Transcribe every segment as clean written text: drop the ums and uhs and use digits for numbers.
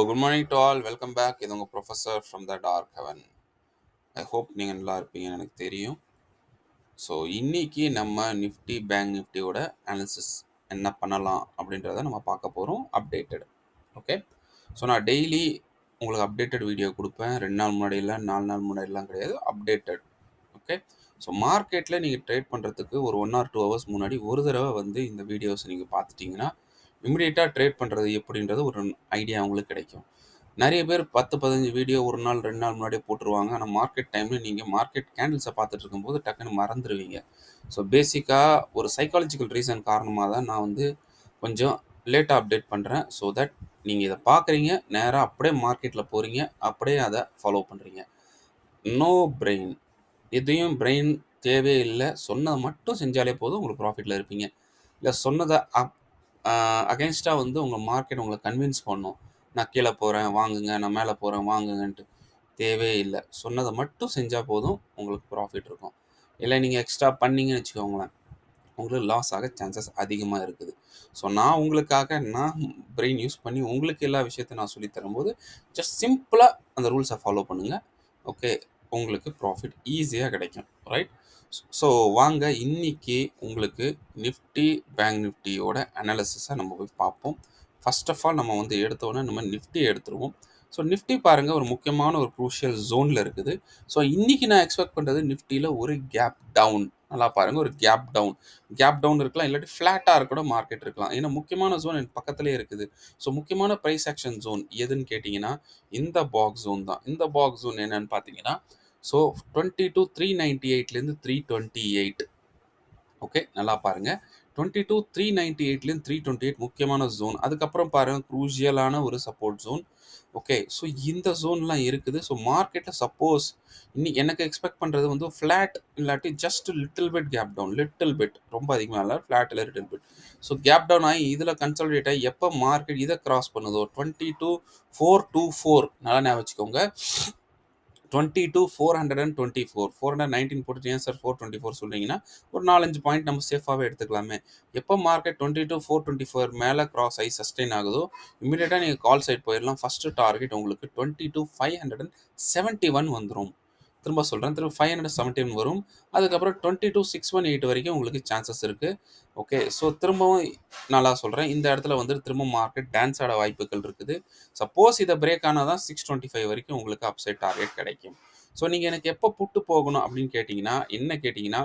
good morning to all. Welcome back. இது உங்கள் professor from the dark heaven. I hope நீங்கள் நல்லா இருப்பீங்கன்னு எனக்கு தெரியும். ஸோ இன்னைக்கு நம்ம நிஃப்டி பேங்க் நிஃப்டியோட அனாலிசிஸ் என்ன பண்ணலாம் அப்படின்றத நம்ம பார்க்க போகிறோம். அப்டேட்டட். ஓகே. ஸோ நான் டெய்லி உங்களுக்கு அப்டேட்டட் வீடியோ கொடுப்பேன். 2 நாள் முன்னாடி இல்லை, 4 நாள் முன்னாடிலாம் கிடையாது. அப்டேட்டட். ஓகே. ஸோ மார்க்கெட்டில் நீங்கள் ட்ரேட் பண்ணுறதுக்கு ஒரு 1 or 2 hours முன்னாடி ஒரு தடவை வந்து இந்த வீடியோஸ் நீங்கள் பார்த்துட்டிங்கன்னா இமிடியேட்டாக ட்ரேட் பண்ணுறது எப்படின்றது ஒரு ஐடியா உங்களுக்கு கிடைக்கும். நிறைய பேர் 10-15 வீடியோ ஒரு நாள் 2 நாள் முன்னாடியே போட்டுருவாங்க. ஆனால் மார்க்கெட் டைமில் நீங்கள் மார்க்கெட் கேண்டில்ஸை பார்த்துட்டு இருக்கும்போது டக்குன்னு மறந்துடுவீங்க. ஸோ பேசிக்காக ஒரு சைக்காலஜிக்கல் ரீசன் காரணமாக தான் நான் வந்து கொஞ்சம் லேட்டாக அப்டேட் பண்ணுறேன். ஸோ தட் நீங்கள் இதை பார்க்குறீங்க, நேராக அப்படியே மார்க்கெட்டில் போகிறீங்க, அப்படியே அதை ஃபாலோ பண்ணுறீங்க. நோ பிரெயின், எதையும் பிரெயின் தேவையே இல்லை. சொன்னதை மட்டும் செஞ்சாலே போதும், உங்களுக்கு ப்ராஃபிட்டில் இருப்பீங்க. இல்லை சொன்னதை அகென்ஸ்டாக வந்து உங்கள் மார்க்கெட் உங்களை கன்வின்ஸ் பண்ணும். நான் கீழே போகிறேன் வாங்குங்க, நான் மேலே போகிறேன் வாங்குங்கன்ட்டு. தேவையே இல்லை. சொன்னதை மட்டும் செஞ்சால் போதும், உங்களுக்கு ப்ராஃபிட் இருக்கும். இல்லை நீங்கள் எக்ஸ்ட்ரா பண்ணிங்கன்னு வச்சுக்கோங்களேன், உங்களுக்கு லாஸ் ஆக சான்சஸ் அதிகமாக இருக்குது. ஸோ நான் உங்களுக்காக நான் பிரெயின் யூஸ் பண்ணி உங்களுக்கு எல்லா விஷயத்தையும் நான் சொல்லித் தரும்போது ஜஸ்ட் சிம்பிளாக அந்த ரூல்ஸை ஃபாலோ பண்ணுங்கள். ஓகே, உங்களுக்கு ப்ராஃபிட் ஈஸியாக கிடைக்கும். ரைட். ஸோ வாங்க இன்னைக்கு உங்களுக்கு நிஃப்டி பேங்க் நிஃப்டியோட அனாலிசிஸை நம்ம போய் பார்ப்போம். ஃபர்ஸ்ட் ஆஃப் ஆல் நம்ம வந்து எடுத்தோன்னே நம்ம நிஃப்டியை எடுத்துருவோம். ஸோ நிஃப்டி பாருங்கள், ஒரு முக்கியமான ஒரு க்ரூஷியல் ஜோனில் இருக்குது. ஸோ இன்றைக்கி நான் எக்ஸ்பெக்ட் பண்ணுறது நிஃப்டியில் ஒரு கேப் டவுன். நல்லா பாருங்கள், ஒரு கேப் டவுன் இருக்கலாம், இல்லாட்டி ஃப்ளாட்டாக இருக்க மார்க்கெட் இருக்கலாம். ஏன்னா முக்கியமான ஜோன் என் பக்கத்துலேயே இருக்குது. ஸோ முக்கியமான ப்ரைஸ் ஆக்ஷன் ஜோன் எதுன்னு கேட்டிங்கன்னா இந்த பாக்ஸ் ஜோன் தான். இந்த பாக்ஸ் ஜோன் என்னன்னு பார்த்தீங்கன்னா ஸோ 22,398லேருந்து 328. ஓகே, நல்லா பாருங்கள். 22,398லேருந்து 328 முக்கியமான ஜோன். அதுக்கப்புறம் பாருங்கள் க்ரூஷியலான ஒரு சப்போர்ட் ஜோன். ஓகே, ஸோ இந்த ஜோன்லாம் இருக்குது. ஸோ மார்க்கெட்டில் சப்போஸ் இன்னைக்கு எனக்கு எக்ஸ்பெக்ட் பண்ணுறது வந்து ஃப்ளாட் இல்லாட்டி just little bit gap down, little bit, ரொம்ப அதிகமாக இல்லை, ஃப்ளாட் இல்லை little bit. So gap down ஆகி இதில் கன்சாலிடேட் ஆகி எப்போ மார்க்கெட் இதை கிராஸ் பண்ணுதோ 22,424 நல்லா ஞாபகம் வச்சுக்கோங்க. 22,424 419 போட்டு ஏன் சார் 424 சொல்கிறீங்கன்னா ஒரு 4-5 பாயிண்ட் நம்ம சேஃபாகவே எடுத்துக்கலாமே. எப்போ மார்க்கெட் 22,424 மேலே கிராஸ் ஆகி சஸ்டெயின் ஆகுதோ இமீடியட்டாக நீங்கள் கால் சைட் போயிடலாம். ஃபஸ்ட்டு டார்கெட் உங்களுக்கு 22,571 வந்துடும். திரும்ப சொல்கிறேன், திரும்ப 571 வரும். அதுக்கப்புறம் 22,618 வரைக்கும் உங்களுக்கு சான்சஸ் இருக்குது. ஓகே, ஸோ திரும்பவும் நல்லா சொல்கிறேன், இந்த இடத்துல வந்து திரும்ப மார்க்கெட் டான்ஸ் ஆட வாய்ப்புகள் இருக்குது. சப்போஸ் இதை பிரேக் ஆனால் தான் 625 வரைக்கும் உங்களுக்கு அப்சைட் டார்கெட் கிடைக்கும். ஸோ நீங்கள் எனக்கு எப்போ புட்டு போகணும் அப்படின்னு கேட்டிங்கன்னா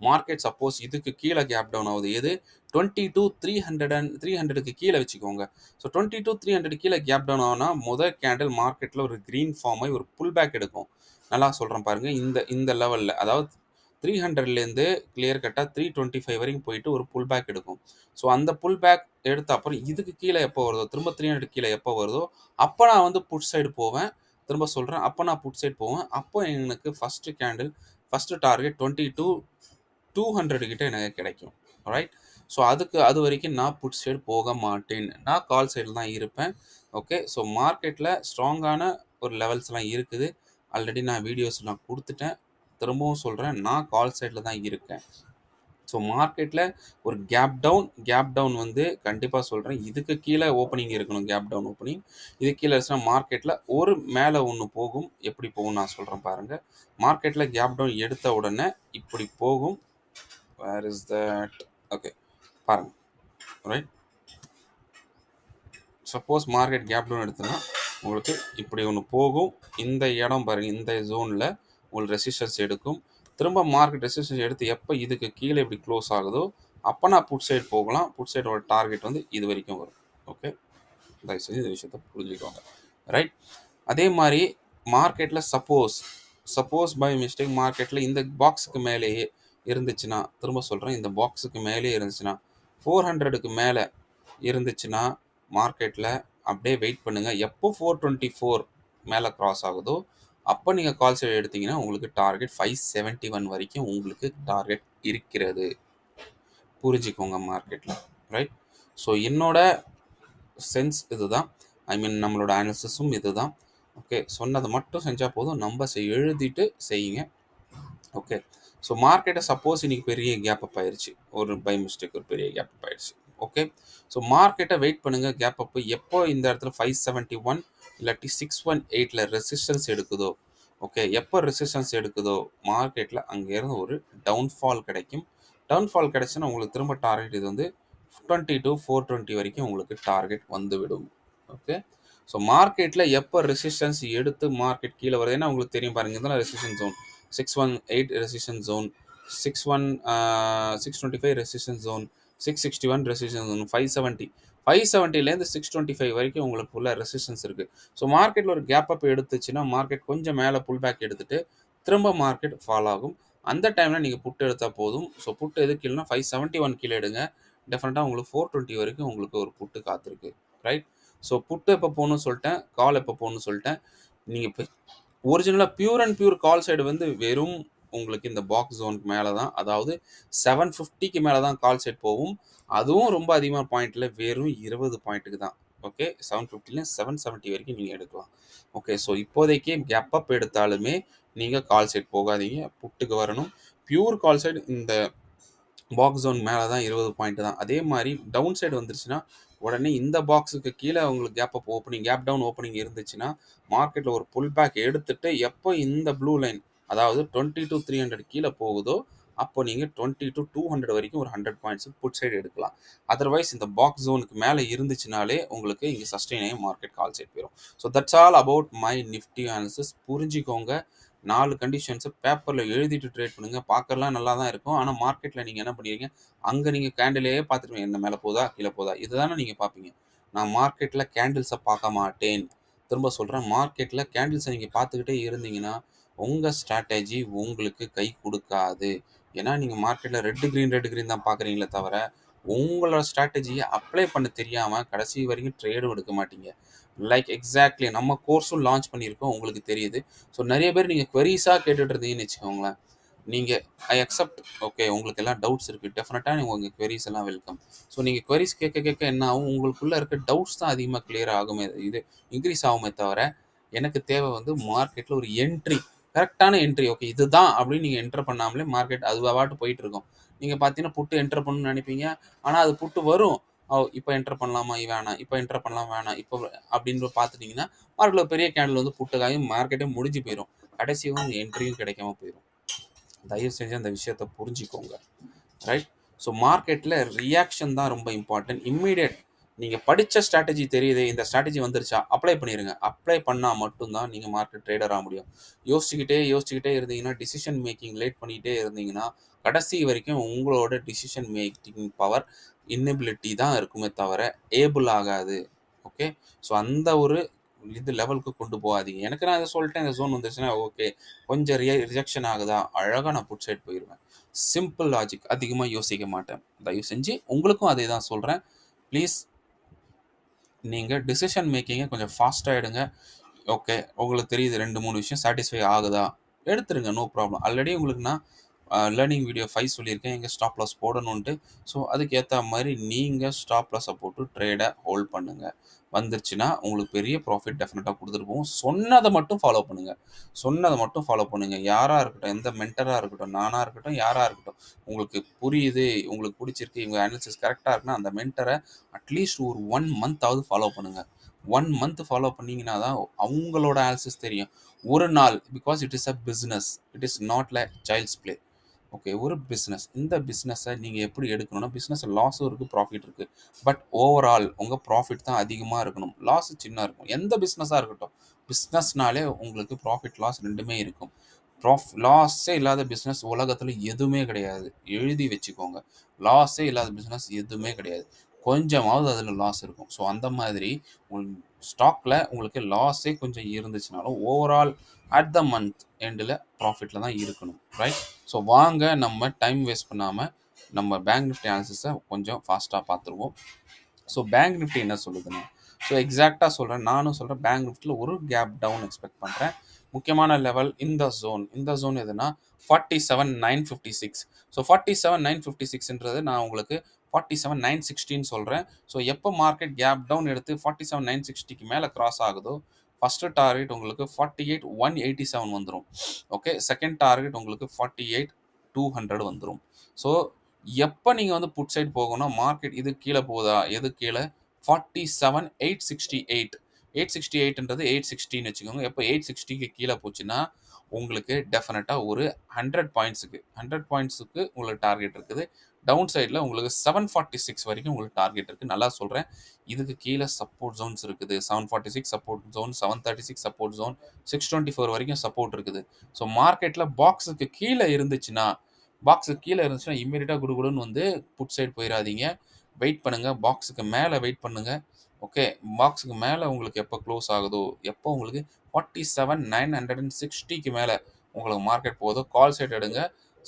மார்க்கெட் சப்போஸ் இதுக்கு கீழே கேப் டவுன் ஆகுது. எது 22,300க்கு கீழே வச்சுக்கோங்க. ஸோ 22,300 கீழே கேப் டவுன் ஆனால் முதல் கேண்டில் மார்க்கெட்டில் ஒரு க்ரீன் ஃபார்ம் ஆகி ஒரு புல் பேக் எடுக்கும். நல்லா சொல்கிறேன் பாருங்கள், இந்த லெவலில் அதாவது 300லேருந்து கிளியர் கட்டாக 325 வரைக்கும் போயிட்டு ஒரு புல் பேக் எடுக்கும். ஸோ அந்த புல் பேக் எடுத்த அப்புறம் இதுக்கு கீழே எப்போ வருதோ, திரும்ப 300 கீழே எப்போ வருதோ அப்போ நான் வந்து புட் சைடு போவேன். திரும்ப சொல்கிறேன், அப்போ நான் புட் சைடு போவேன். அப்போ எனக்கு ஃபஸ்ட்டு டார்கெட் 22,200 கிட்ட எனக்கு கிடைக்கும். ரைட். ஸோ அது வரைக்கும் நான் புட் சைடு போக மாட்டேன், நான் கால் சைடில் தான் இருப்பேன். ஓகே, ஸோ மார்க்கெட்டில் ஸ்ட்ராங்கான ஒரு லெவல்ஸ்லாம் இருக்குது. ஆல்ரெடி நான் வீடியோஸ்லாம் கொடுத்துட்டேன். திரும்பவும் சொல்கிறேன், நான் கால் சைடில் தான் இருக்கேன். ஸோ மார்க்கெட்டில் ஒரு கேப் டவுன் வந்து கண்டிப்பாக சொல்கிறேன், இதுக்கு கீழே ஓப்பனிங் இருக்கணும். கேப் டவுன் ஓப்பனிங் இது கீழே இருந்துச்சுன்னா மார்க்கெட்டில் ஒரு மேலே ஒன்று போகும். எப்படி போகும் நான் சொல்கிறேன் பாருங்கள். மார்க்கெட்டில் கேப் டவுன் எடுத்த உடனே இப்படி போகும். Where is that? ஓகே, பாருங்கள். Right. Suppose market gap down எடுத்தோன்னா உங்களுக்கு இப்படி ஒன்று போகும். இந்த இடம் பாருங்கள், இந்த ஜோனில் உங்களுக்கு ரெசிஸ்டன்ஸ் எடுக்கும். திரும்ப மார்க்கெட் ரெசிஸ்டன்ஸ் எடுத்து எப்போ இதுக்கு கீழே இப்படி க்ளோஸ் ஆகுதோ அப்போ நான் புட் சைடு போகலாம். புட் சைடோட டார்கெட் வந்து இது வரைக்கும் வரும். ஓகே, தயவுசெய்து இந்த விஷயத்தை புரிஞ்சுக்கோங்க. ரைட். அதே மாதிரி மார்க்கெட்டில் சப்போஸ் பை மிஸ்டேக் மார்க்கெட்டில் இந்த பாக்ஸுக்கு மேலேயே இருந்துச்சுன்னா, திரும்ப சொல்கிறேன், இந்த பாக்ஸுக்கு மேலேயே இருந்துச்சுன்னா 400க்கு மேலே இருந்துச்சுன்னா மார்க்கெட்டில் அப்படியே வெயிட் பண்ணுங்கள். எப்போ 424 மேலே க்ராஸ் ஆகுதோ அப்போ நீங்கள் கால் சைடு எடுத்தீங்கன்னா உங்களுக்கு டார்கெட் 571 வரைக்கும் உங்களுக்கு டார்கெட் இருக்கிறது. புரிஞ்சுக்கோங்க மார்க்கெட்டில். ரைட். ஸோ என்னோட சென்ஸ் இதுதான், நம்மளோட அனாலிசிஸும் இதுதான். ஓகே, சொன்னதை மட்டும் செஞ்சால் போதும், நம்பர்ஸை எழுதிட்டு செய்யுங்க. ஓகே, ஸோ மார்க்கெட்டை சப்போஸ் இன்றைக்கி பெரிய கேப் அப் ஆயிடுச்சு, ஒரு பை மிஸ்டேக் ஒரு பெரிய கேப் அப் ஆயிடுச்சு. ஓகே. ஸோ மார்க்கெட்டை வெயிட் பண்ணுங்க. கேப் அப் எப்போ இந்த இடத்துல 571 இல்லாட்டி 618ல ரெசிஸ்டன்ஸ் எடுக்குதோ, ஓகே, எப்போ ரெசிஸ்டன்ஸ் எடுக்குதோ மார்க்கெட்டில் அங்கேருந்து ஒரு டவுன்ஃபால் கிடைக்கும். டவுன்ஃபால் கிடைச்சுன்னா உங்களுக்கு திரும்ப டார்கெட் இது வந்து 20 to 420 வரைக்கும் உங்களுக்கு டார்கெட் வந்துவிடும். ஓகே. ஸோ மார்க்கெட்டில் எப்போ ரெசிஸ்டன்ஸ் எடுத்து மார்க்கெட் கீழே வருது, ஏன்னா உங்களுக்கு தெரியும் பாருங்க, இதெல்லாம் resistance zone. 618 resistance zone, 625 resistance zone, 661 resistance zone, 570லேருந்து 625 வரைக்கும் உங்களுக்கு உள்ள ரெசிஸ்டன்ஸ் இருக்குது. ஸோ மார்க்கெட்டில் ஒரு கேப் அப் எடுத்துச்சுன்னா மார்க்கெட் கொஞ்சம் மேலே புல் பேக் எடுத்துட்டு திரும்ப மார்க்கெட் ஃபால் ஆகும். அந்த டைமில் நீங்கள் புட்டு எடுத்தால் போதும். ஸோ புட்டு எதுக்கு இல்லைன்னா 571 கீழே எடுங்க. டெஃபினட்டாக உங்களுக்கு 420 வரைக்கும் உங்களுக்கு ஒரு புட்டு காத்திருக்கு. ரைட். ஸோ புட்டு எப்போ போகணும்னு சொல்லிட்டேன், கால் எப்போ போகணும்னு சொல்லிட்டேன். நீங்கள் இப்போ ஒரிஜினலாக pure and pure call side வந்து வெறும் உங்களுக்கு இந்த பாக்ஸ் ஜோனுக்கு மேலே தான், அதாவது 750க்கு மேலே தான் கால் சைட் போகும். அதுவும் ரொம்ப அதிகமாக பாயிண்டில் வெறும் 20 பாயிண்ட்டுக்கு தான். ஓகே. 750லேருந்து 770 வரைக்கும் நீங்கள் எடுக்கலாம். ஓகே. ஸோ இப்போதைக்கு கேப் அப் எடுத்தாலுமே நீங்கள் கால் சைட் போகாதீங்க, புட்டுக்கு வரணும். பியூர் கால் சைடு இந்த பாக்ஸ் ஜோன் மேலே தான் 20 பாயிண்ட் தான். அதே மாதிரி டவுன் சைடு வந்துருச்சுன்னா உடனே இந்த பாக்ஸுக்கு கீழே உங்களுக்கு gap up opening, gap down opening இருந்துச்சுன்னா மார்க்கெட்டில் ஒரு புல் பேக் எடுத்துட்டு எப்போ இந்த ப்ளூ லைன் அதாவது 20 to 300 கீழே போகுதோ அப்போ நீங்கள் 20 to 200 வரைக்கும் ஒரு 100 பாயிண்ட்ஸ் புட் சைடு எடுக்கலாம். அதர்வைஸ் இந்த பாக்ஸ் ஜோனுக்கு மேலே இருந்துச்சுனாலே உங்களுக்கு இங்கே சஸ்டெயின் ஆகி மார்க்கெட் கால் சைட் போயிடும். So that's all about my Nifty analysis. புரிஞ்சுக்கோங்க. 4 கண்டிஷன்ஸை பேப்பரில் எழுதிட்டு ட்ரேட் பண்ணுங்க. பார்க்கலாம் நல்லா தான் இருக்கும். ஆனால் மார்க்கெட்டில் நீங்கள் என்ன பண்ணுறீங்க, அங்கே நீங்கள் கேண்டிலே பார்த்துருவீங்க, என்ன மேலே போதா கீழே போதா இதுதானே நீங்கள் பார்ப்பீங்க. நான் மார்க்கெட்டில் கேண்டில்ஸை பார்க்க மாட்டேன். திரும்ப சொல்கிறேன், மார்க்கெட்டில் கேண்டில்ஸை நீங்கள் பார்த்துக்கிட்டே இருந்தீங்கன்னா உங்கள் ஸ்ட்ராட்டஜி உங்களுக்கு கை கொடுக்காது. ஏன்னா நீங்கள் மார்க்கெட்டில் ரெட் க்ரீன் தான் பார்க்குறீங்களே தவிர உங்களோட ஸ்ட்ராட்டஜியை அப்ளை பண்ண தெரியாமல் கடைசி வரைக்கும் ட்ரேடும் எடுக்க மாட்டீங்க. லைக் எக்ஸாக்ட்லி நம்ம கோர்ஸும் லான்ச் பண்ணியிருக்கோம், உங்களுக்கு தெரியுது. ஸோ நிறைய பேர் நீங்கள் queries-ஆ கேட்டுட்டு இருந்தீங்கன்னு வச்சுக்கோங்களேன். நீங்கள் ஐ அக்செப்ட், ஓகே, உங்களுக்கு எல்லாம் டவுட்ஸ் இருக்குது, டெஃபினட்டாக நீங்கள் உங்கள் queries எல்லாம் வெல்கம். ஸோ நீங்கள் queries கேட்க கேட்க என்ன ஆகும், உங்களுக்குள்ளே இருக்க டவுட்ஸ் தான் அதிகமாக கிளியர் ஆகுமே, இது இன்க்ரீஸ் ஆகுமே தவிர எனக்கு தேவை வந்து மார்க்கெட்டில் ஒரு என்ட்ரி, கரெக்டான என்ட்ரி. ஓகே இதுதான் அப்படின்னு நீங்கள் என்டர் பண்ணாமலே மார்க்கெட் அது பாட்டு போயிட்டு இருக்கும். நீங்கள் பார்த்தீங்கன்னா புட்டு என்டர் பண்ணணும்னு நினைப்பீங்க, ஆனால் அது புட்டு வரும். இப்போ என்டர் பண்ணலாமா வேணாம், இப்போ என்டர் பண்ணலாம் வேணாம், இப்போ அப்படின்னு பார்த்துட்டிங்கன்னா மார்க்கெட்டில் பெரிய கேண்டில் வந்து புட்டுக்காயும் மார்க்கெட்டே முடிஞ்சு போயிடும். கடைசியும் என்ட்ரியும் கிடைக்காம போயிடும். தயவு செஞ்சு அந்த விஷயத்தை புரிஞ்சுக்கோங்க. ரைட். ஸோ மார்க்கெட்டில் ரியாக்ஷன் தான் ரொம்ப இம்பார்ட்டன்ட். இம்மீடியட் நீங்கள் படித்த ஸ்ட்ராட்டஜி தெரியுது, இந்த ஸ்ட்ராட்டஜி வந்துருச்சா அப்ளை பண்ணிடுங்க. அப்ளை பண்ணால் மட்டும்தான் நீங்கள் மார்க்கெட் ட்ரேடர் ஆக முடியும். யோசிச்சுக்கிட்டே இருந்தீங்கன்னா, டிசிஷன் மேக்கிங் லேட் பண்ணிக்கிட்டே இருந்தீங்கன்னா கடைசி வரைக்கும் உங்களோட டிசிஷன் மேக்கிங் பவர் இன்னபிலிட்டி தான் இருக்குமே தவிர ஏபிள் ஆகாது. ஓகே. ஸோ அந்த ஒரு இது லெவலுக்கு கொண்டு போகாதீங்க. எனக்கு நான் இதை சொல்லிட்டேன், இந்த ஜோன் வந்துருச்சுன்னா ஓகே கொஞ்சம் ரிஜெக்ஷன் ஆகுதா, அழகாக நான் புட் சைட் போயிடுவேன். சிம்பிள் லாஜிக், அதிகமாக யோசிக்க மாட்டேன். தயவு செஞ்சு உங்களுக்கும் அதே தான் சொல்கிறேன். ப்ளீஸ் நீங்கள் டிசிஷன் மேக்கிங்கை கொஞ்சம் ஃபாஸ்ட்டாக எடுங்க. ஓகே உங்களுக்கு தெரியுது 2-3 விஷயம் சாட்டிஸ்ஃபை ஆகுதா எடுத்துருங்க, நோ ப்ராப்ளம். ஆல்ரெடி உங்களுக்கு நான் லேர்னிங் வீடியோ 5 சொல்லியிருக்கேன் எங்கே ஸ்டாப் லாஸ் போடணுன்ட்டு. ஸோ அதுக்கேற்ற மாதிரி நீங்கள் ஸ்டாப் லாஸை போட்டு ட்ரேடை ஹோல்ட் பண்ணுங்கள். வந்துருச்சுன்னா உங்களுக்கு பெரிய ப்ராஃபிட் டெஃபினட்டாக கொடுத்துட்டு போகும். சொன்னதை மட்டும் ஃபாலோ பண்ணுங்கள். யாராக இருக்கட்டும், எந்த மென்டராக இருக்கட்டும், நானாக இருக்கட்டும், யாராக இருக்கட்டும், உங்களுக்கு புரியுது, உங்களுக்கு பிடிச்சிருக்கு, இவங்க அனாலிசிஸ் கரெக்டாக இருக்குன்னா அந்த மென்டரை அட்லீஸ்ட் ஒரு 1 மந்த்தாவது ஃபாலோ பண்ணுங்கள். 1 மந்த் ஃபாலோ பண்ணிங்கன்னா தான் அவங்களோட அனாலிசிஸ் தெரியும். ஒரு நாள், because it is a business, it is not like child's play. Okay, ஒரு பிஸ்னஸ், இந்த பிஸ்னஸை நீங்கள் எப்படி எடுக்கணும்னா, பிஸ்னஸ் லாஸும் இருக்குது, ப்ராஃபிட் இருக்குது. பட் ஓவரால் உங்கள் ப்ராஃபிட் தான் அதிகமாக இருக்கணும், லாஸ் சின்ன இருக்கும். எந்த பிஸ்னஸாக இருக்கட்டும், பிஸ்னஸ்னாலே உங்களுக்கு ப்ராஃபிட் லாஸ் ரெண்டுமே இருக்கும். லாஸே இல்லாத பிஸ்னஸ் உலகத்தில் எதுவுமே கிடையாது. எழுதி வச்சுக்கோங்க, லாஸே இல்லாத பிஸ்னஸ் எதுவுமே கிடையாது. கொஞ்சமாவது அதில் லாஸ் இருக்கும். ஸோ அந்த மாதிரி ஸ்டாக்கில் உங்களுக்கு லாஸே கொஞ்சம் இருந்துச்சுனாலும் ஓவரால் அட் த மந்த் எண்டில் ப்ராஃபிட்டில் தான் இருக்கணும். ரைட். ஸோ வாங்க நம்ம டைம் வேஸ்ட் பண்ணாமல் நம்ம பேங்க் நிஃப்டி அனாலிசிஸை கொஞ்சம் ஃபாஸ்ட்டாக பார்த்துருவோம். ஸோ பேங்க் நிஃப்டி என்ன சொல்லுதுன்னா, ஸோ எக்ஸாக்டாக சொல்கிறேன், நானும் சொல்கிறேன், பேங்க் நிஃப்டியில் ஒரு கேப் டவுன் எக்ஸ்பெக்ட் பண்ணுறேன். முக்கியமான லெவல் இந்த ஜோன் எதுனா 47,956. ஸோ 47,956ன்றது நான் உங்களுக்கு 47,960 சொல்கிறேன். ஸோ எப்போ மார்க்கெட் கேப் டவுன் எடுத்து 47,960க்கு மேலே கிராஸ் ஆகுதோ ஃபஸ்ட்டு டார்கெட் உங்களுக்கு 48,187 வந்துடும். ஓகே. செகண்ட் டார்கெட் உங்களுக்கு 48,200 வந்துடும். ஸோ எப்போ நீங்கள் வந்து புட் சைட் போகணும், மார்க்கெட் இது கீழே போகுதா, எது கீழே 47,868 868ன்றது 860ன்னு வச்சுக்கோங்க. எப்போ 860க்கு கீழே போச்சுன்னா உங்களுக்கு டெஃபினட்டாக ஒரு 100 பாயிண்ட்ஸுக்கு உங்களுக்கு டார்கெட் இருக்குது. டவுன் சைடில் உங்களுக்கு 746 வரைக்கும் உங்களுக்கு டார்கெட் இருக்குது. நல்லா சொல்கிறேன், இதுக்கு கீழே சப்போர்ட் ஜோன்ஸ் இருக்குது. 746 சப்போர்ட் ஜோன், 736 சப்போர்ட் ஜோன், 624 வரைக்கும் சப்போர்ட் இருக்குது. ஸோ மார்க்கெட்டில் பாக்ஸுக்கு கீழே இருந்துச்சுன்னா இம்மீடியட்டாக குடுகுடுன்னு வந்து புட் சைடு போயிடாதீங்க. வெயிட் பண்ணுங்கள், பாக்ஸுக்கு மேலே வெயிட் பண்ணுங்கள். ஓகே, பாக்ஸுக்கு மேலே உங்களுக்கு எப்போ க்ளோஸ் ஆகுதோ, எப்போ உங்களுக்கு 47,960க்கு மேலே உங்களுக்கு மார்க்கெட் போகுதோ கால் சைடு எடுங்க.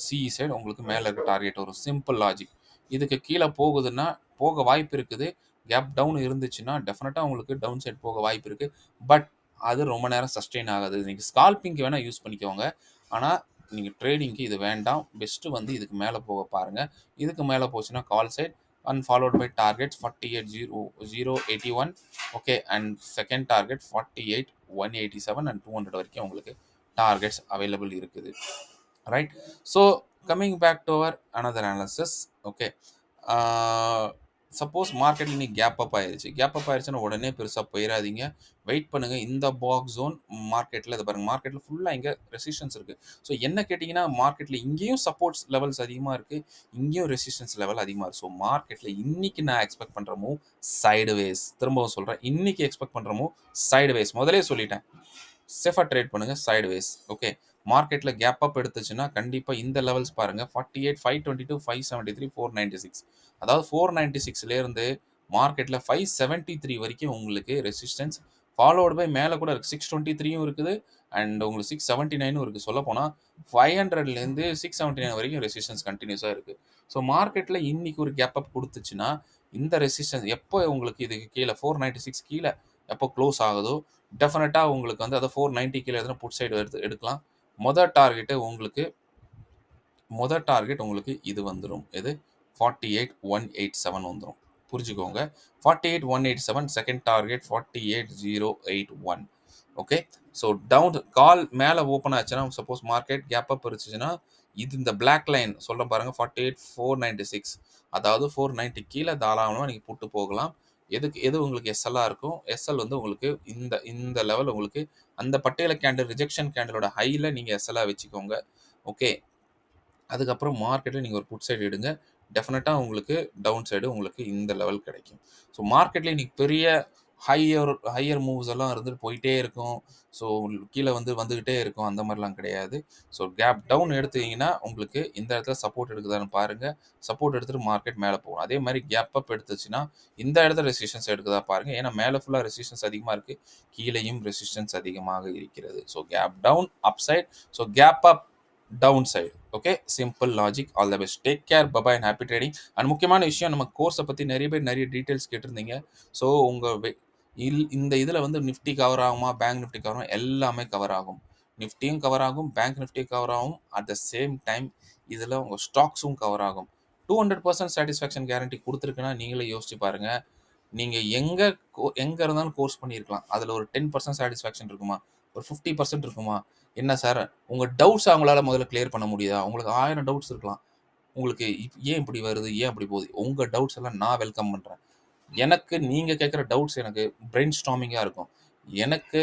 சிஇ சைடு உங்களுக்கு மேலே இருக்க டார்கெட் வரும். Simple logic. இதுக்கு கீழே போகுதுன்னா போக வாய்ப்பு இருக்குது. கேப் டவுன் இருந்துச்சுன்னா டெஃபினட்டாக உங்களுக்கு டவுன் சைடு போக வாய்ப்பு இருக்குது. பட் அது ரொம்ப நேரம் சஸ்டெயின் ஆகாது. நீங்கள் ஸ்கால்பிங்க்கு வேணால் யூஸ் பண்ணிக்கோங்க. ஆனால் நீங்கள் ட்ரேடிங்க்கு இது வேண்டாம். பெஸ்ட்டு வந்து இதுக்கு மேலே போக பாருங்கள். இதுக்கு மேலே போச்சுன்னா கால் side and followed by targets 48,081. okay, and second target 48,187 and 200 வரைக்கும் உங்களுக்கு டார்கெட்ஸ் அவைலபிள் இருக்குது. Right. So coming back to our another analysis. Okay, suppose மார்க்கெட்டில் நீங்கள் கேப் அப் ஆயிடுச்சுன்னா உடனே பெருசாக போயிடாதீங்க. வெயிட் பண்ணுங்கள். இந்த பாக்ஸ் ஜோன் மார்க்கெட்டில் இதை பாருங்கள், மார்க்கெட்டில் ஃபுல்லாக இங்கே ரெசிஸ்டன்ஸ் இருக்குது. ஸோ என்ன கேட்டிங்கன்னா மார்க்கெட்டில் இங்கேயும் சப்போர்ட்ஸ் லெவல்ஸ் அதிகமாக இருக்குது, இங்கேயும் ரெசிஸ்டன்ஸ் லெவல் அதிகமாக இருக்குது. ஸோ மார்க்கெட்டில் இன்றைக்கி நான் எக்ஸ்பெக்ட் பண்ணுற மூவ் சைடுவேஸ். திரும்பவும் சொல்கிறேன், இன்றைக்கி எக்ஸ்பெக்ட் பண்ணுற மூவ் சைடுவேஸ். முதலே சொல்லிட்டேன், சேஃபாக ட்ரேட் பண்ணுங்கள் சைடுவேஸ். ஓகே, மார்க்கெட்டில் கேப் அப் எடுத்துச்சுன்னா கண்டிப்பாக இந்த லெவல்ஸ் பாருங்கள், 48, 522, 573, 496. அதாவது 496லேருந்து மார்க்கெட்டில் 573 வரைக்கும் உங்களுக்கு ரெசிஸ்டன்ஸ், ஃபாலோடு பை மேலே கூட இருக்குது 623யும் இருக்குது அண்ட் உங்களுக்கு 679ம் இருக்குது. சொல்லப்போனால் 500லேருந்து 679 வரைக்கும் ரெசிஸ்டன்ஸ் கண்டினியூஸாக இருக்குது. ஸோ மார்க்கெட்டில் இன்றைக்கி ஒரு கேப் அப் கொடுத்துச்சுன்னா இந்த ரெசிஸ்டன்ஸ் எப்போ உங்களுக்கு இதுக்கு கீழே 496 கீழே எப்போ க்ளோஸ் ஆகுதோ டெஃபினட்டாக உங்களுக்கு வந்து அதை 490 கீழே எதுனா புட் சைடு எடுக்கலாம். மொதல் டார்கெட்டு உங்களுக்கு இது வந்துடும். இது 48,187 வந்துடும். புரிஞ்சுக்கோங்க, 48,187. Second target 48,081. Okay, so down call மேலே ஓப்பன் ஆச்சுன்னா, சப்போஸ் மார்க்கெட் கேப் அப் இருந்துச்சுன்னா இது இந்த பிளாக் லைன் சொல்ல பாருங்க 48,496, அதாவது 490 கீழே தாராளமாக நீங்கள் புட்டு போகலாம். எது உங்களுக்கு எஸ்எல்லாக இருக்கும், எஸ்எல் வந்து உங்களுக்கு இந்த லெவல் உங்களுக்கு அந்த பட்டியல கேண்டில் ரிஜெக்ஷன் கேண்டிலோட ஹையில் நீங்கள் எஸ்எல்லாக வச்சுக்கோங்க. ஓகே, அதுக்கப்புறம் மார்க்கெட்டில் நீங்கள் ஒரு புட் சைடு எடுங்க. டெஃபினட்டாக உங்களுக்கு டவுன் சைடு உங்களுக்கு இந்த லெவல் கிடைக்கும். ஸோ மார்க்கெட்லேயே இன்றைக்கி பெரிய ஹையர் மூவ்ஸ் எல்லாம் இருந்துட்டு போயிட்டே இருக்கும். ஸோ கீழே வந்துக்கிட்டே இருக்கும், அந்த மாதிரிலாம் கிடையாது. ஸோ கேப் டவுன் எடுத்தீங்கன்னா உங்களுக்கு இந்த இடத்துல சப்போர்ட் எடுக்குதான்னு பாருங்கள். சப்போர்ட் எடுத்துகிட்டு மார்க்கெட் மேலே போகும். அதே மாதிரி கேப் அப் எடுத்துச்சுன்னா இந்த இடத்துல ரெசிஸ்டன்ஸ் எடுக்குதா பாருங்கள். ஏன்னா மேலே ஃபுல்லாக ரெசிஸ்டன்ஸ் அதிகமாக இருக்குது, கீழேயும் ரெசிஸ்டன்ஸ் அதிகமாக இருக்கிறது. So gap down up side, so gap up down side. Okay, simple logic. All the best, take care, bye bye and happy trading. And முக்கியமான விஷயம், நம்ம கோர்ஸை பற்றி நிறைய பேர் நிறைய டீட்டெயில்ஸ் கேட்டிருந்தீங்க. ஸோ உங்கள் இந்த இதில் வந்து நிஃப்டி கவர் ஆகுமா, பேங்க் நிஃப்டி கவர் ஆகும், எல்லாமே கவர் ஆகும். நிஃப்டியும் கவர் ஆகும், பேங்க் நிஃப்டியும் கவர் ஆகும். அட் த சேம் டைம் இதில் உங்கள் ஸ்டாக்ஸும் கவர் ஆகும். 200% சாட்டிஸ்ஃபேக்ஷன் கேரண்டி கொடுத்துருக்குன்னா நீங்களே யோசிச்சு பாருங்கள். நீங்கள் எங்கே இருந்தாலும் கோர்ஸ் பண்ணியிருக்கலாம், அதில் ஒரு 10% சாட்டிஸ்ஃபேக்ஷன் இருக்குமா, ஒரு 50% இருக்குமா? என்ன சார் உங்கள் டவுட்ஸ் அவங்களால முதல்ல கிளியர் பண்ண முடியுதா? உங்களுக்கு 1000 டவுட்ஸ் இருக்கலாம். உங்களுக்கு ஏன் இப்படி வருது, ஏன் அப்படி போகுது, உங்கள் டவுட்ஸ் எல்லாம் நான் வெல்கம் பண்ணுறேன். எனக்கு நீங்கள் கேட்குற டவுட்ஸ் எனக்கு பிரெயின் ஸ்டார்மிங்காக இருக்கும். எனக்கு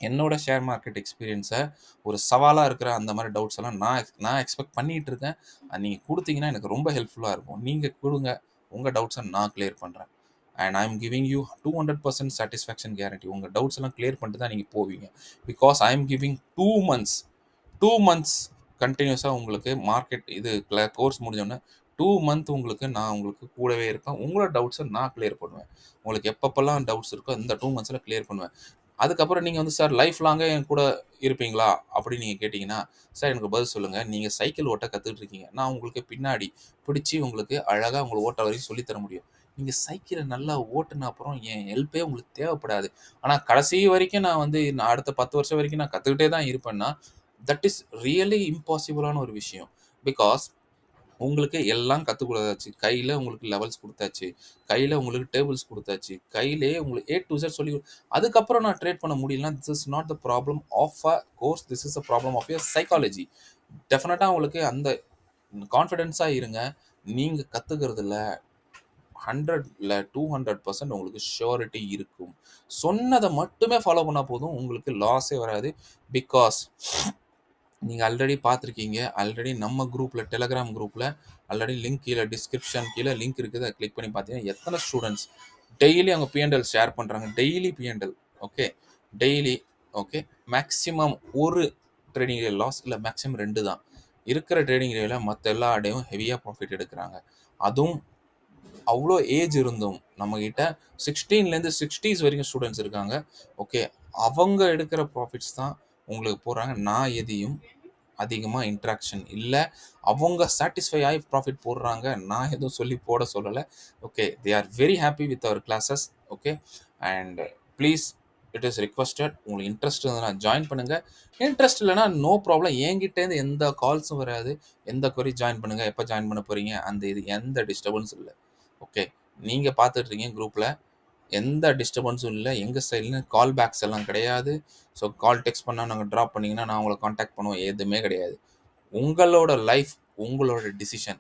என்னோட ஷேர் மார்க்கெட் எக்ஸ்பீரியன்ஸை ஒரு சவாலாக இருக்கிற அந்த மாதிரி டவுட்ஸ் எல்லாம் நான் எக்ஸ்பெக்ட் பண்ணிகிட்டு இருக்கேன். நீங்கள் கொடுத்தீங்கன்னா எனக்கு ரொம்ப ஹெல்ப்ஃபுல்லாக இருக்கும். நீங்கள் கொடுங்க, உங்கள் டவுட்ஸை நான் கிளியர் பண்ணுறேன். And I am giving you 200% satisfaction guarantee. உங்கள் டவுட்ஸ் எல்லாம் கிளியர் பண்ணிட்டு தான் நீங்கள் போவீங்க. Because I am giving 2 months கண்டினியூஸாக உங்களுக்கு மார்க்கெட் இது கோர்ஸ் முடிஞ்சோடனே 2 month நான் உங்களுக்கு கூடவே இருப்பேன். உங்களோட டவுட்ஸை நான் கிளியர் பண்ணுவேன். உங்களுக்கு எப்பப்பெல்லாம் டவுட்ஸ் இருக்கோ இந்த 2 monthsல கிளியர் பண்ணுவேன். அதுக்கப்புறம் நீங்கள் வந்து சார் லைஃப் லாங்கே என் கூட இருப்பீங்களா அப்படின்னு நீங்கள் கேட்டிங்கன்னா, சார் எனக்கு பதில் சொல்லுங்கள். நீங்கள் சைக்கிள் ஓட்ட கற்றுக்கிட்டு இருக்கீங்க, நான் உங்களுக்கு பின்னாடி பிடிச்சி உங்களுக்கு அழகாக உங்களை ஓட்ட வரைக்கும் சொல்லித்தர முடியும். நீங்கள் சைக்கிளை நல்லா ஓட்டுன அப்புறம் என் ஹெல்ப்பே உங்களுக்கு தேவைப்படாது. ஆனால் கடைசி வரைக்கும் நான் அடுத்த 10 வருஷம் வரைக்கும் நான் கற்றுக்கிட்டே தான் இருப்பேன்னா தட் இஸ் ரியலி இம்பாசிபிளான ஒரு விஷயம். பிகாஸ் உங்களுக்கு எல்லாம் கற்றுக் கொடுத்தாச்சு, கையில் உங்களுக்கு லெவல்ஸ் கொடுத்தாச்சு, கையில் உங்களுக்கு டேபிள்ஸ் கொடுத்தாச்சு, கையிலே உங்களுக்கு A to Z சொல்லி அதுக்கப்புறம் நான் ட்ரேட் பண்ண முடியலன்னா this is not the problem of a course, this is a problem of your psychology. டெஃபினட்டாக உங்களுக்கு அந்த கான்ஃபிடென்ஸாக இருங்க. நீங்கள் கற்றுக்கிறதுல 100ல 200% உங்களுக்கு ஷூரிட்டி இருக்கும். சொன்னதை மட்டுமே ஃபாலோ பண்ணால் போதும், உங்களுக்கு லாஸே வராது. பிகாஸ் நீங்கள் ஆல்ரெடி பார்த்துருக்கீங்க. ஆல்ரெடி நம்ம குரூப்பில், டெலகிராம் குரூப்பில் ஆல்ரெடி லிங்க் கீழே டிஸ்கிரிப்ஷன் கீழே லிங்க் இருக்குது. அதை கிளிக் பண்ணி பார்த்தீங்கன்னா எத்தனை ஸ்டூடெண்ட்ஸ் டெய்லி அவங்க பிஎன்எல் ஷேர் பண்ணுறாங்க. Daily PNL. Okay, daily. Okay, maximum ஒரு ட்ரேடிங் டே லாஸ், இல்லை மேக்ஸிமம் 2 தான். இருக்கிற ட்ரேடிங் டேவில் மற்ற எல்லா டேவும் ஹெவியாக ப்ராஃபிட் எடுக்கிறாங்க. அதுவும் அவ்வளோ ஏஜ் இருந்தும் நம்மக்கிட்ட 16லேருந்து 60s வரைக்கும் ஸ்டூடெண்ட்ஸ் இருக்காங்க. ஓகே, அவங்க எடுக்கிற ப்ராஃபிட்ஸ் தான் உங்களுக்கு போடுறாங்க. நான் எதையும் அதிகமாக இன்ட்ராக்ஷன் இல்லை, அவங்க சாட்டிஸ்ஃபை ஆகி ப்ராஃபிட் போடுறாங்க. நான் எதுவும் சொல்லி போட சொல்லலை. Okay, they are very happy with our classes. Okay, and please it is requested. உங்களுக்கு இன்ட்ரெஸ்ட் இருந்ததுன்னா ஜாயின் பண்ணுங்கள். இன்ட்ரெஸ்ட் இல்லைனா நோ ப்ராப்ளம். என்கிட்டேருந்து எந்த கால்ஸும் வராது. எந்த குவரி ஜாயின் பண்ணுங்கள், எப்போ ஜாயின் பண்ண போகிறீங்க, அந்த இது எந்த டிஸ்டர்பன்ஸும் இல்லை. ஓகே, நீங்கள் பார்த்துட்ருக்கீங்க குரூப்பில், எந்த டிஸ்டர்பன்ஸும் இல்லை. எங்கள் சைட்லேருந்து கால் பேக்ஸ் எல்லாம் கிடையாது. ஸோ கால் டெக்ஸ்ட் பண்ணால் நாங்கள் ட்ராப் பண்ணிங்கன்னா நான் உங்களை காண்டாக்ட் பண்ணுவோம், எதுவுமே கிடையாது. உங்களோட லைஃப் உங்களோட டிசிஷன்.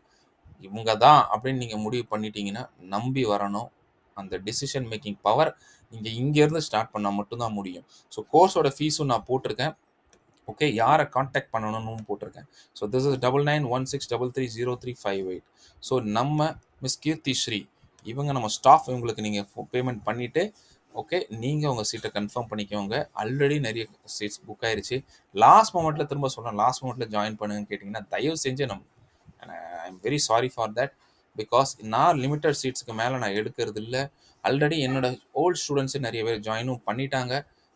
இவங்க தான் அப்படின்னு நீங்கள் முடிவு பண்ணிட்டீங்கன்னா நம்பி வரணும். அந்த டிசிஷன் மேக்கிங் பவர் நீங்கள் இங்கேருந்து ஸ்டார்ட் பண்ணால் மட்டும்தான் முடியும். ஸோ கோர்ஸோட ஃபீஸும் நான் போட்டிருக்கேன். ஓகே, யாரை காண்டாக்ட் பண்ணணும்னு போட்டிருக்கேன். So this is 9916330358. ஸோ நம்ம மிஸ் கீர்த்தி ஸ்ரீ இவங்க நம்ம ஸ்டாஃப். இவங்களுக்கு நீங்கள் பேமெண்ட் பண்ணிவிட்டு ஓகே, நீங்கள் உங்கள் சீட்டை கன்ஃபார்ம் பண்ணிக்கோங்க. ஆல்ரெடி நிறைய சீட்ஸ் புக் ஆயிடுச்சு. லாஸ்ட் மொமெண்ட்டில் திரும்ப சொல்கிறேன், லாஸ்ட் மொமெண்ட்டில் ஜாயின் பண்ணுங்கன்னு கேட்டிங்கன்னா தயவு செஞ்சு I am very sorry for that. Because நான் லிமிட்டட் சீட்ஸுக்கு மேலே நான் எடுக்கிறது இல்லை. ஆல்ரெடி என்னோட ஓல்டு ஸ்டூடெண்ட்ஸு நிறைய பேர் ஜாயினும் பண்ணிட்டாங்க.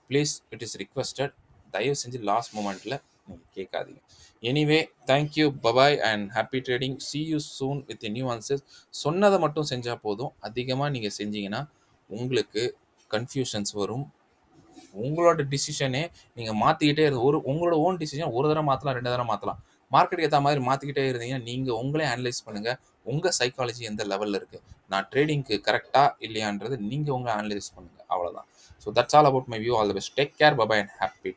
Please it is requested. தயவு செஞ்சு லாஸ்ட் மொமெண்ட்டில் நீங்கள் கேட்காதீங்க. Anyway, thank you, bye bye and happy trading. C you soon with new answers. சொன்னதை மட்டும் செஞ்சால் போதும். அதிகமாக நீங்கள் செஞ்சீங்கன்னா உங்களுக்கு கன்ஃபியூஷன்ஸ் வரும். உங்களோட டிசிஷனே நீங்கள் மாற்றிக்கிட்டே உங்களோட ஓன் டிசிஷன் ஒரு தடவை மாற்றலாம், 2 தடவை மாற்றலாம். மார்க்கெட்டுக்கு ஏற்ற மாதிரி மாற்றிக்கிட்டே இருந்தீங்கன்னா நீங்கள் உங்களே அனலைஸ் பண்ணுங்கள். உங்கள் சைக்காலஜி எந்த லெவலில் இருக்குது, நான் ட்ரேடிங்க்கு கரெக்டாக இல்லையான்றது நீங்கள் உங்களை அனலைஸ் பண்ணுங்கள். அவ்வளோதான். So that's all about my view. All the best. Take care. Bye bye and happy.